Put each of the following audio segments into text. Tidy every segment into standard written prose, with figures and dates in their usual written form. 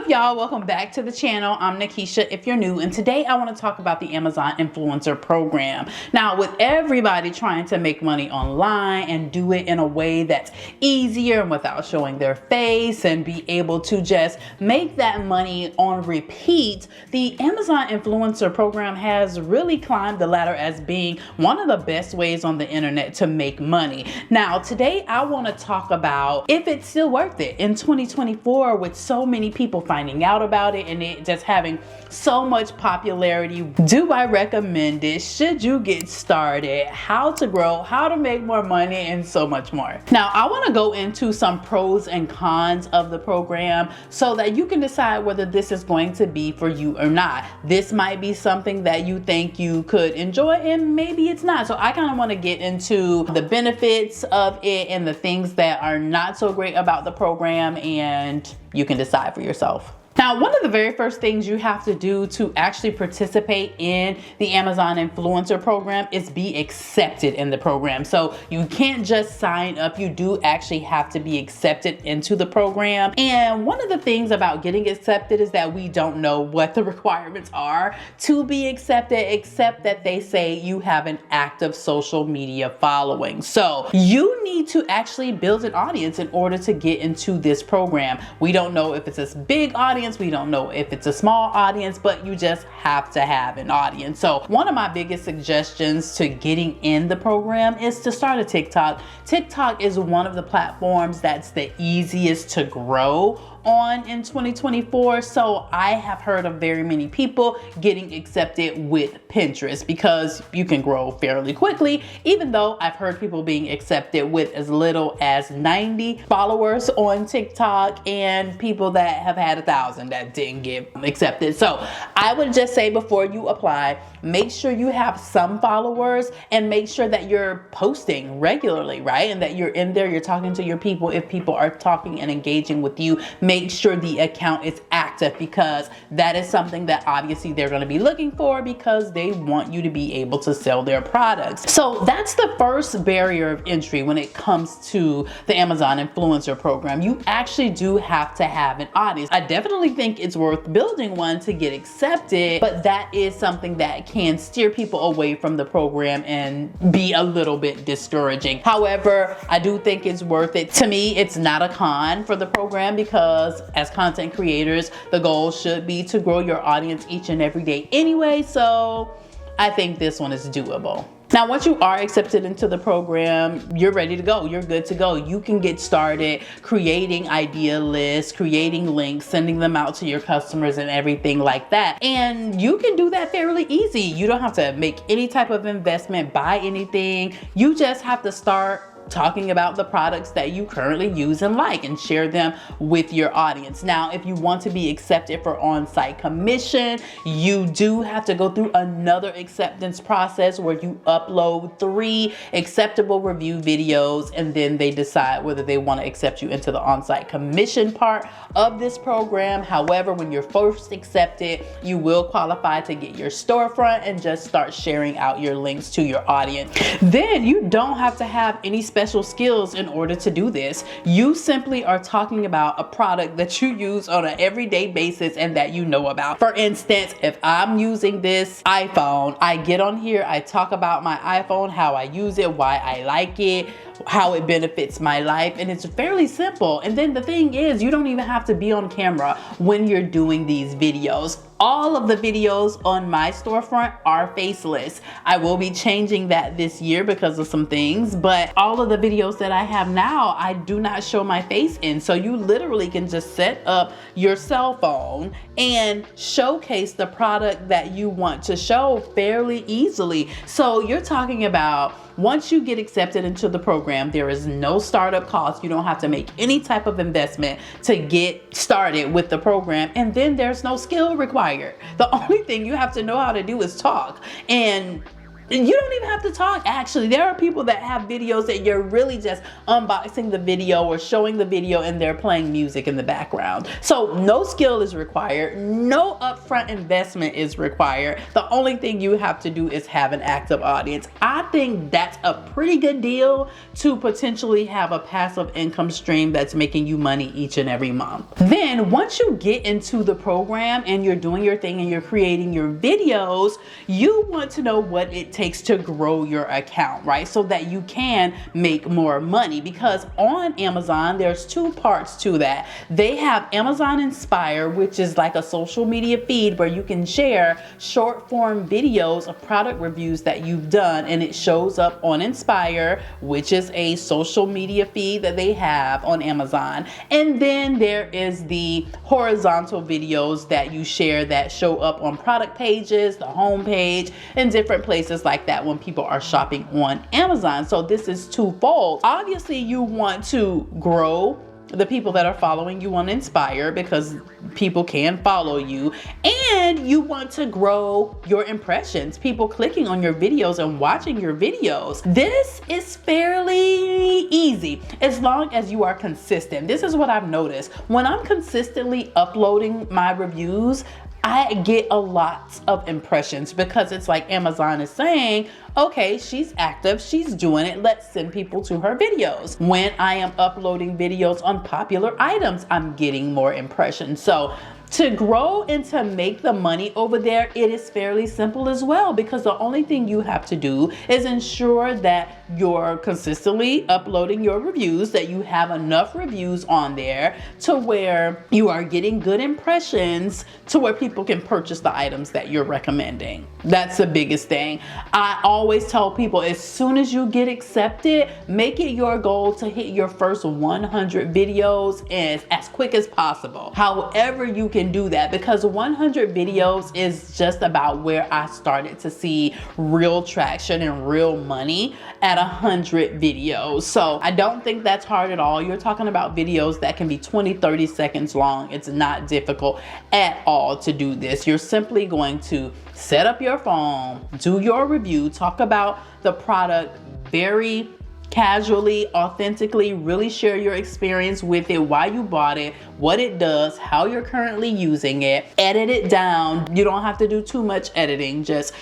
up, y'all? Welcome back to the channel. I'm Nakisha if you're new, and today I want to talk about the Amazon Influencer Program. Now, with everybody trying to make money online and do it in a way that's easier and without showing their face and be able to just make that money on repeat, the Amazon Influencer Program has really climbed the ladder as being one of the best ways on the internet to make money. Now, today I want to talk about if it's still worth it in 2024 with so many people finding out about it and it just having so much popularity. Do I recommend it? Should you get started? How to grow, how to make more money, and so much more. Now, I want to go into some pros and cons of the program so that you can decide whether this is going to be for you or not. This might be something that you think you could enjoy and maybe it's not. So I kind of want to get into the benefits of it and the things that are not so great about the program, and you can decide for yourself. Now, one of the very first things you have to do to actually participate in the Amazon Influencer Program is be accepted in the program. So you can't just sign up, you do actually have to be accepted into the program. And one of the things about getting accepted is that we don't know what the requirements are to be accepted, except that they say you have an active social media following. So you need to actually build an audience in order to get into this program. We don't know if it's a big audience, we don't know if it's a small audience, but you just have to have an audience. So one of my biggest suggestions to getting in the program is to start a TikTok. TikTok is one of the platforms that's the easiest to grow on in 2024. So I have heard of very many people getting accepted with Pinterest because you can grow fairly quickly, even though I've heard people being accepted with as little as 90 followers on TikTok and people that have had 1,000 that didn't get accepted. So I would just say before you apply, make sure you have some followers and make sure that you're posting regularly, right? And that you're in there, you're talking to your people. If people are talking and engaging with you, make sure the account is active, because that is something that obviously they're going to be looking for because they want you to be able to sell their products. So that's the first barrier of entry when it comes to the Amazon Influencer Program. You actually do have to have an audience. I definitely think it's worth building one to get accepted, but that is something that can steer people away from the program and be a little bit discouraging. However, I do think it's worth it. To me, it's not a con for the program because as content creators, the goal should be to grow your audience each and every day anyway. So I think this one is doable. Now, once you are accepted into the program, you're ready to go. You're good to go. You can get started creating idea lists, creating links, sending them out to your customers and everything like that. And you can do that fairly easy. You don't have to make any type of investment, buy anything. You just have to start talking about the products that you currently use and like and share them with your audience. Now, if you want to be accepted for on-site commission, you do have to go through another acceptance process where you upload 3 acceptable review videos and then they decide whether they want to accept you into the on-site commission part of this program. However, when you're first accepted, you will qualify to get your storefront and just start sharing out your links to your audience. Then you don't have to have any special skills in order to do this. You simply are talking about a product that you use on an everyday basis and that you know about. For instance, if I'm using this iPhone, I get on here, I talk about my iPhone, how I use it, why I like it, how it benefits my life, and it's fairly simple. And then the thing is, you don't even have to be on camera when you're doing these videos. All of the videos on my storefront are faceless. I will be changing that this year because of some things, but all of the videos that I have now, I do not show my face in. So you literally can just set up your cell phone and showcase the product that you want to show fairly easily. So you're talking about once you get accepted into the program, there is no startup cost. You don't have to make any type of investment to get started with the program. And then there's no skill required. The only thing you have to know how to do is talk. And You don't even have to talk. Actually, there are people that have videos that you're really just unboxing the video or showing the video and they're playing music in the background. So no skill is required. No upfront investment is required. The only thing you have to do is have an active audience. I think that's a pretty good deal to potentially have a passive income stream that's making you money each and every month. Then once you get into the program and you're doing your thing and you're creating your videos, you want to know what it takes to grow your account, right? So that you can make more money, because on Amazon, there's two parts to that. They have Amazon Inspire, which is like a social media feed where you can share short form videos of product reviews that you've done, and it shows up on Inspire, which is a social media feed that they have on Amazon. And then there is the horizontal videos that you share that show up on product pages, the home page, and different places like that when people are shopping on Amazon. So this is twofold. Obviously, you want to grow the people that are following you on Inspire, because people can follow you, and you want to grow your impressions, people clicking on your videos and watching your videos. This is fairly easy as long as you are consistent. This is what I've noticed. When I'm consistently uploading my reviews, I get a lot of impressions, because it's like Amazon is saying, okay, she's active, she's doing it, let's send people to her videos. When I am uploading videos on popular items, I'm getting more impressions. So to grow and to make the money over there, it is fairly simple as well, because the only thing you have to do is ensure that you're consistently uploading your reviews, that you have enough reviews on there to where you are getting good impressions to where people can purchase the items that you're recommending. That's the biggest thing. I always tell people, as soon as you get accepted, make it your goal to hit your first 100 videos as quick as possible. However you can do that, because 100 videos is just about where I started to see real traction and real money, at 100 videos. So I don't think that's hard at all. You're talking about videos that can be 20-30 seconds long. It's not difficult at all to do this. You're simply going to set up your phone, do your review, talk about the product very casually, authentically, really share your experience with it, why you bought it, what it does, how you're currently using it, edit it down. You don't have to do too much editing, just,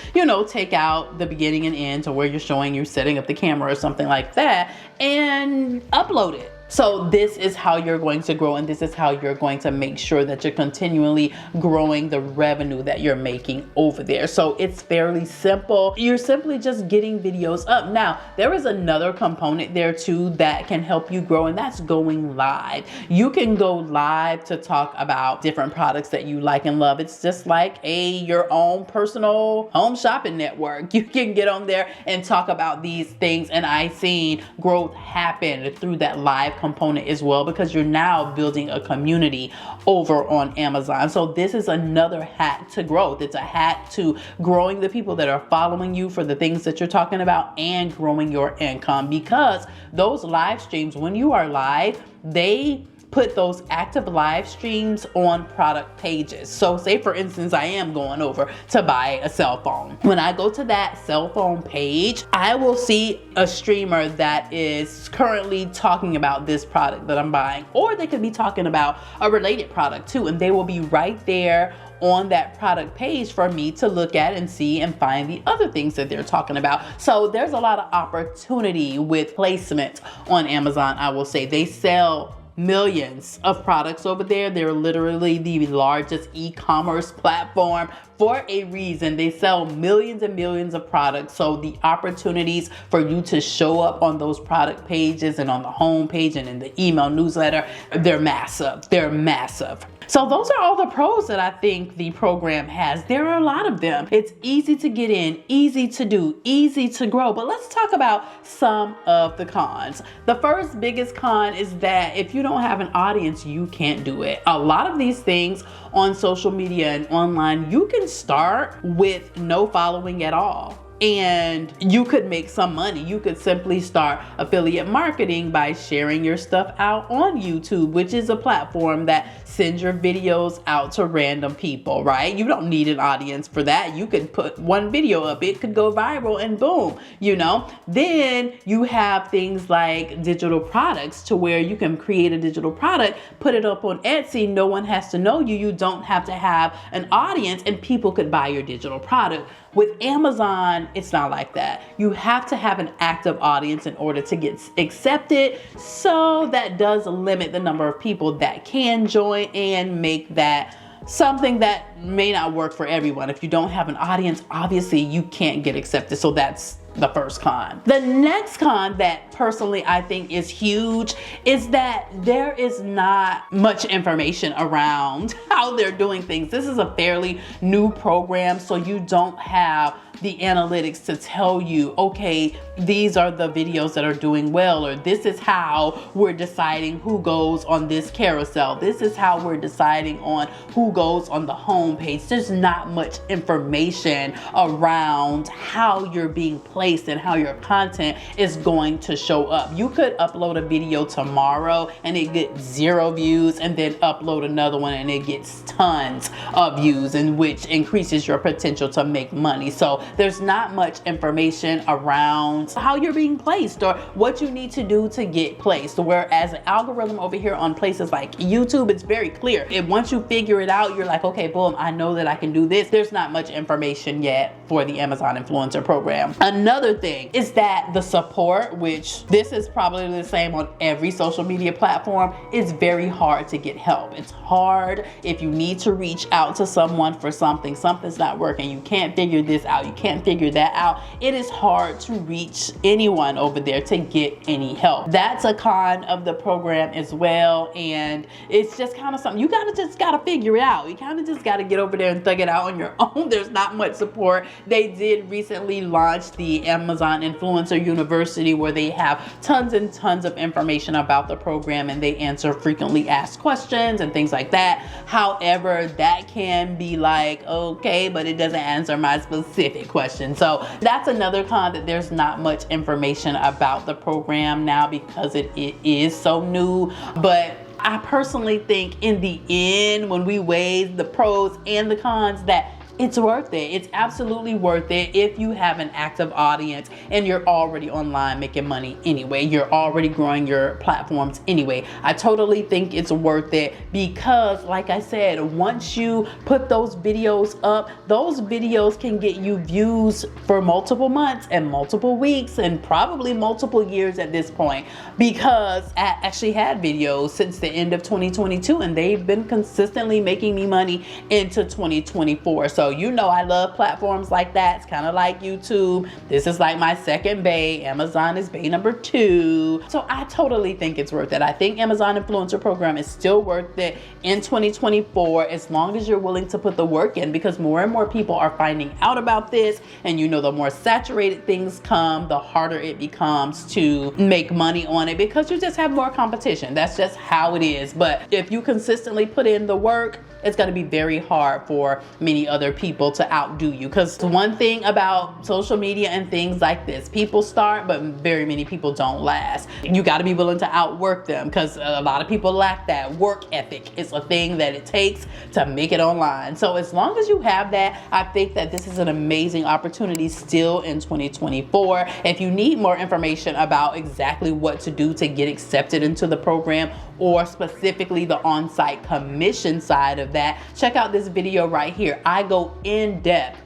take out the beginning and end to where you're showing you're setting up the camera or something like that, and upload it. So this is how you're going to grow, and this is how you're going to make sure that you're continually growing the revenue that you're making over there. So it's fairly simple. You're simply just getting videos up. Now, there is another component there too that can help you grow, and that's going live. You can go live to talk about different products that you like and love. It's just like your own personal home shopping network. You can get on there and talk about these things, and I've seen growth happen through that live component as well, because you're now building a community over on Amazon. So this is another hack to growth. It's a hack to growing the people that are following you for the things that you're talking about and growing your income, because those live streams, when you are live, they put those active live streams on product pages. So say for instance, I am going over to buy a cell phone. When I go to that cell phone page, I will see a streamer that is currently talking about this product that I'm buying, or they could be talking about a related product too, and they will be right there on that product page for me to look at and see and find the other things that they're talking about. So there's a lot of opportunity with placement on Amazon. I will say they sell millions of products over there. They're literally the largest e-commerce platform for a reason. They sell millions and millions of products. So the opportunities for you to show up on those product pages and on the home page and in the email newsletter, they're massive. They're massive. So those are all the pros that I think the program has. There are a lot of them. It's easy to get in, easy to do, easy to grow. But let's talk about some of the cons. The first biggest con is that if you don't have an audience, you can't do it. A lot of these things on social media and online, you can start with no following at all. and you could make some money. You could simply start affiliate marketing by sharing your stuff out on YouTube, which is a platform that sends your videos out to random people, right? You don't need an audience for that. You could put one video up, it could go viral, and boom, you know? Then you have things like digital products, to where you can create a digital product, put it up on Etsy, no one has to know you. You don't have to have an audience, and people could buy your digital product. With Amazon, it's not like that. You have to have an active audience in order to get accepted. So that does limit the number of people that can join and make that something that may not work for everyone. If you don't have an audience, obviously you can't get accepted. So that's the first con. The next con that personally I think is huge is that there is not much information around how they're doing things. This is a fairly new program, so you don't have the analytics to tell you, okay, these are the videos that are doing well, or this is how we're deciding who goes on this carousel. This is how we're deciding on who goes on the home page. There's not much information around how you're being placed and how your content is going to show up. You could upload a video tomorrow and it gets 0 views, and then upload another one and it gets tons of views, and which increases your potential to make money. So there's not much information around how you're being placed or what you need to do to get placed. Whereas an algorithm over here on places like YouTube, it's very clear. And once you figure it out, you're like, okay, boom, I know that I can do this. There's not much information yet for the Amazon Influencer Program. Another thing is that the support, which this is probably the same on every social media platform, is very hard to get help. It's hard if you need to reach out to someone for something's not working. You can't figure this out. You can't figure that out. It is hard to reach anyone over there to get any help. That's a con of the program as well. And it's just kind of something you just gotta figure it out. You kind of just gotta get over there and thug it out on your own. There's not much support. They did recently launch the Amazon Influencer University, where they have tons and tons of information about the program, and they answer frequently asked questions and things like that. However, that can be like, okay, but it doesn't answer my specific question. So that's another con, that there's not much information about the program now because it is so new. But I personally think in the end, when we weigh the pros and the cons, that it's worth it. It's absolutely worth it if you have an active audience and you're already online making money anyway. You're already growing your platforms anyway. I totally think it's worth it because, like I said, once you put those videos up, those videos can get you views for multiple months and multiple weeks and probably multiple years at this point, because I actually had videos since the end of 2022 and they've been consistently making me money into 2024. So you know I love platforms like that. It's kind of like YouTube. This is like my second bay. Amazon is bay number 2. So I totally think it's worth it. I think Amazon Influencer Program is still worth it in 2024 as long as you're willing to put the work in, because more and more people are finding out about this. And you know, the more saturated things come, the harder it becomes to make money on it because you just have more competition. That's just how it is. But if you consistently put in the work, it's going to be very hard for many other people to outdo you. Because one thing about social media and things like this, people start, but very many people don't last. You got to be willing to outwork them, because a lot of people lack that work ethic. It's a thing that it takes to make it online. So as long as you have that, I think that this is an amazing opportunity still in 2024. If you need more information about exactly what to do to get accepted into the program, or specifically the on-site commission side of that, check out this video right here. I go in depth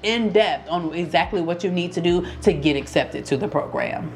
on exactly what you need to do to get accepted to the program.